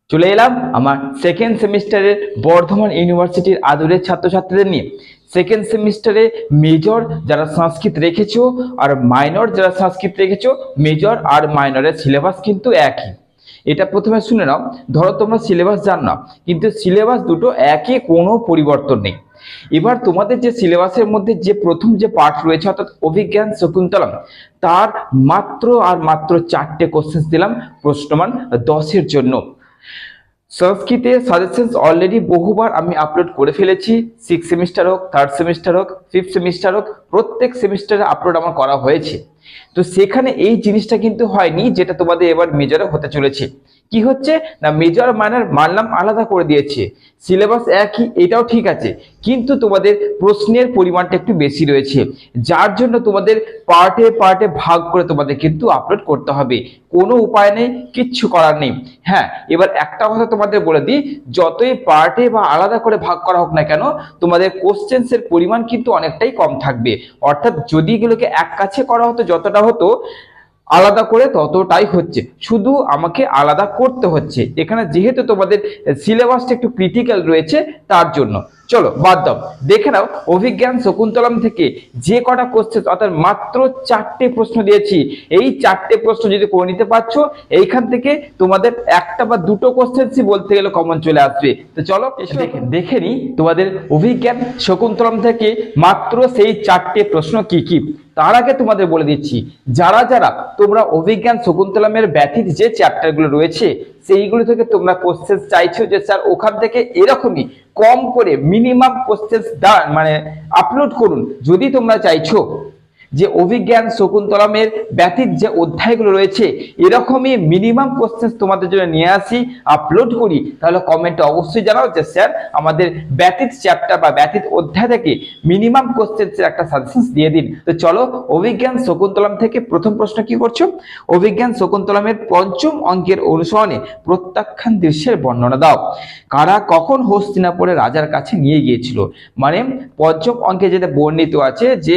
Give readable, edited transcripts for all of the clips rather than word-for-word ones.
চলে এলাম আমার সেকেন্ড সেমিস্টারের বর্ধমান ইউনিভার্সিটির আদরের ছাত্রছাত্রীদের নিয়ে। সেকেন্ড সেমিস্টারে মেজর যারা সংস্কৃত রেখেছো আর মাইনর যারা সংস্কৃত রেখেছো, মেজর আর মাইনরের সিলেবাস কিন্তু একই। এটা প্রথমে শুনে নাও। ধরো তোমরা সিলেবাস জানো না, কিন্তু সিলেবাস দুটো একই, কোনো পরিবর্তন নেই। এবার তোমাদের যে সিলেবাসের মধ্যে যে প্রথম যে পার্ট রয়েছে অর্থাৎ অভিজ্ঞান শকুন্তলম, তার মাত্র 4টে কোশ্চেন দিলাম প্রশ্নমান 10-এর জন্য। সংস্কৃতের সাজেশনস অলরেডি বহুবার আমি আপলোড করে ফেলেছি। 6 সেমিস্টার হোক, 3rd সেমিস্টার হোক, 5th সেমিস্টার হোক, প্রত্যেক সেমিস্টারে আপলোড আমার করা হয়েছে। তো সেখানে এই জিনিসটা কিন্তু হয়নি যেটা তোমাদের এবার মেজরে হতে চলেছে। কি হচ্ছে না, মেজর মাইনর মানলাম আলাদা করে দিয়েছে, সিলেবাস একই, এটাও ঠিক আছে, কিন্তু তোমাদের প্রশ্নের পরিমাণটা একটু বেশি রয়েছে, যার জন্য তোমাদের পার্টে পার্টে ভাগ করে তোমাদের কিন্তু আপলোড করতে হবে। কোনো উপায় নেই, কিচ্ছু করার নেই। হ্যাঁ, এবার একটা কথা তোমাদের বলে দিই, যতই পার্টে বা আলাদা করে ভাগ করা হোক না কেন, তোমাদের কোশ্চেন্সের পরিমাণ কিন্তু অনেকটাই কম থাকবে। অর্থাৎ যদি এগুলোকে এক কাছে করা হতো যতটা হতো, আলাদা করে ততটাই হচ্ছে, শুধু আমাকে আলাদা করতে হচ্ছে। এখানে যেহেতু তোমাদের সিলেবাসটা একটু ক্রিটিক্যাল রয়েছে তার জন্য। চলো বাদ দাও, দেখে নাও অভিজ্ঞান শকুন্তলম থেকে যে কটা কোশ্চেন অর্থাৎ মাত্র 4টে প্রশ্ন দিয়েছি। এই 4টে প্রশ্ন যদি করে নিতে পারছো, এইখান থেকে তোমাদের একটা বা দুটো কোশ্চেন্সই বলতে গেলে কমন চলে আসবে। তো চলো দেখে নি তোমাদের অভিজ্ঞান শকুন্তলম থেকে মাত্র সেই 4টে প্রশ্ন কি কি। তার আগে তোমাদের বলে দিচ্ছি, যারা যারা তোমরা অভিজ্ঞান শকুন্তলমের ব্যতীত যে চ্যাপ্টারগুলো রয়েছে সেইগুলো থেকে তোমরা কোশ্চেন চাইছো যে স্যার ওখান থেকে এরকমই কম করে মিনিমাম কোশ্চেন মানে আপলোড করুন, যদি তোমরা চাইছো যে অভিজ্ঞান শকুন্তলমের ব্যতীত যে অধ্যায়গুলো রয়েছে এরকমই মিনিমাম কোশ্চেন তোমাদের জন্য নিয়ে আসি, আপলোড করি, তাহলে কমেন্টে অবশ্যই জানাও যে স্যার আমাদের ব্যতীত চ্যাপ্টার বা ব্যতীত অধ্যায় থেকে মিনিমাম কোশ্চেন্সের একটা সাজেশন দিয়ে দিন। তো চলো অভিজ্ঞান শকুন্তলম থেকে প্রথম প্রশ্ন কি করছো, অভিজ্ঞান শকুন্তলমের পঞ্চম অঙ্কের অনুসরণে প্রত্যাখ্যান দৃশ্যের বর্ণনা দাও। কারা কখন হস্তিনাপুরের রাজার কাছে নিয়ে গিয়েছিল, মানে পঞ্চম অঙ্কে যেটা বর্ণিত আছে যে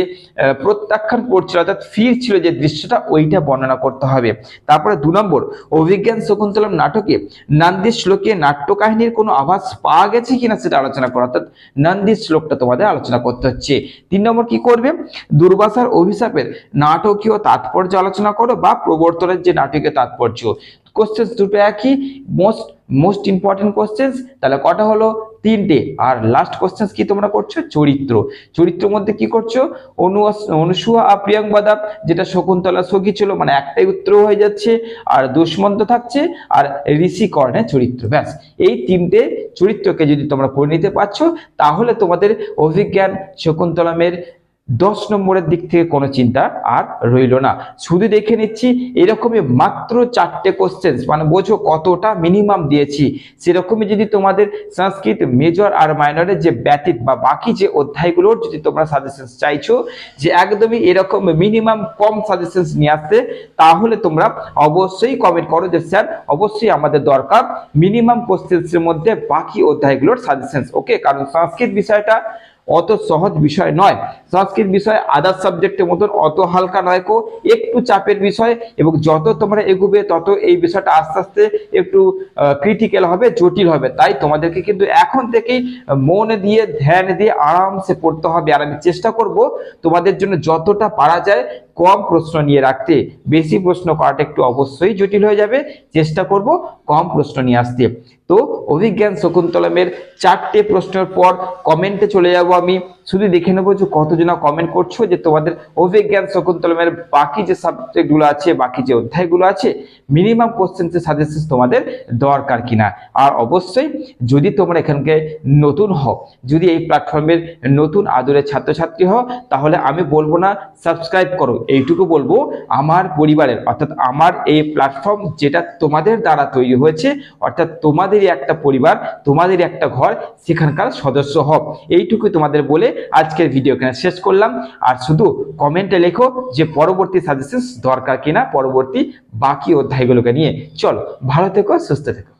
প্রত্যাখ্যান করছিল অর্থাৎ ফিরছিল যে দৃশ্যটা, ওইটা বর্ণনা করতে হবে। তারপরে 2 নম্বর, অভিজ্ঞান শকুন্তলম নাটকে নন্দী শ্লোকে নাট্য কাহিনীর কোনো আভাস পাওয়া গেছে কিনা সেটা আলোচনা করো, অর্থাৎ নন্দী শ্লোকটা তোমাদের আলোচনা করতে হচ্ছে। 3 নম্বর কি করবে, দুর্বাসার অভিশাপের নাটকীয় তাৎপর্য আলোচনা করো বা প্রবর্তনের যে নাটকীয় তাৎপর্য। কোশ্চেন দুটো একই, মোস্ট ইম্পর্টেন্ট কোশ্চেন, তাহলে কটা হলো, 3টে। আর লাস্ট কোশ্চেন কি তোমরা করছো, চরিত্রের মধ্যে কি করছো, অনুসুয়া আর প্রিয়াঙ্গদা, যেটা শকুন্তলা সখী ছিল, মানে একটাই উত্তর হয়ে যাচ্ছে, আর দুষ্মন্ত থাকছে, আর ঋষি কর্ণের চরিত্র। ব্যাস, এই 3টে চরিত্রকে যদি তোমরা করে নিতে পারছো, তাহলে তোমাদের অভিজ্ঞান শকুন্তলমের 10 নম্বরের দিক থেকে কোনো চিন্তা আর রইল না। শুধু দেখে নিচ্ছি এরকমই মাত্র 4টে কোশ্চেন, মানে বোঝো কতটা মিনিমাম দিয়েছি। সেরকমই যদি তোমাদের সংস্কৃত মেজর আর মাইনরের যে ব্যতীত বা বাকি যে অধ্যায়গুলোর যদি তোমরা সাজেশন চাইছো যে একদমই এরকম মিনিমাম কম সাজেশন নিয়ে আসতে, তাহলে তোমরা অবশ্যই কমেন্ট করো যে স্যার অবশ্যই আমাদের দরকার মিনিমাম কোশ্চেন্সের মধ্যে বাকি অধ্যায়গুলোর সাজেশন। ওকে, কারণ সংস্কৃত বিষয়টা অত সহজ বিষয় নয়, সংস্কৃত বিষয় আদার সাবজেক্টের মতন অত হালকা নয় কো, একটু চাপের বিষয়, এবং যত তোমরা এগোবে তত এই বিষয়টা আস্তে আস্তে একটু ক্রিটিক্যাল হবে, জটিল হবে। তাই তোমাদেরকে কিন্তু এখন থেকেই মন দিয়ে ধ্যান দিয়ে আরামসে পড়তে হবে। আর আমি চেষ্টা করব তোমাদের জন্য যতটা পারা যায় কম প্রশ্ন নিয়ে রাখতে। বেশি প্রশ্ন করাটা একটু অবশ্যই জটিল হয়ে যাবে, চেষ্টা করব কম প্রশ্ন নিয়ে আসতে। তো অভিজ্ঞান শকুন্তলমের 4টে প্রশ্নের পর কমেন্টে চলে যাব আমি, শুধু দেখে নেবো যে কতজনা কমেন্ট করছো যে তোমাদের অভিজ্ঞান শকুন্তলমের বাকি যে সাবজেক্টগুলো আছে, বাকি যে অধ্যায়গুলো আছে, মিনিমাম কোশ্চেন্সের সাজেশন তোমাদের দরকার কিনা। আর অবশ্যই যদি তোমরা এখানকে নতুন হও, যদি এই প্ল্যাটফর্মের নতুন আদরের ছাত্রছাত্রী হও, তাহলে আমি বলবো না সাবস্ক্রাইব করো, এইটুকু বলবো আমার পরিবারের অর্থাৎ আমার এই প্ল্যাটফর্ম যেটা তোমাদের দ্বারা তৈরি হয়েছে, অর্থাৎ তোমাদেরই একটা পরিবার, তোমাদেরই একটা ঘর, সেখানকার সদস্য হও, এইটুকু তোমাদের বলে আজকের ভিডিও এখানে শেষ করলাম। আর শুধু কমেন্টে লেখো যে পরবর্তী সাজেশন দরকার কিনা পরবর্তী বাকি অধ্যায়গুলোকে নিয়ে। চলো ভালো থেকো, সুস্থ থেকো।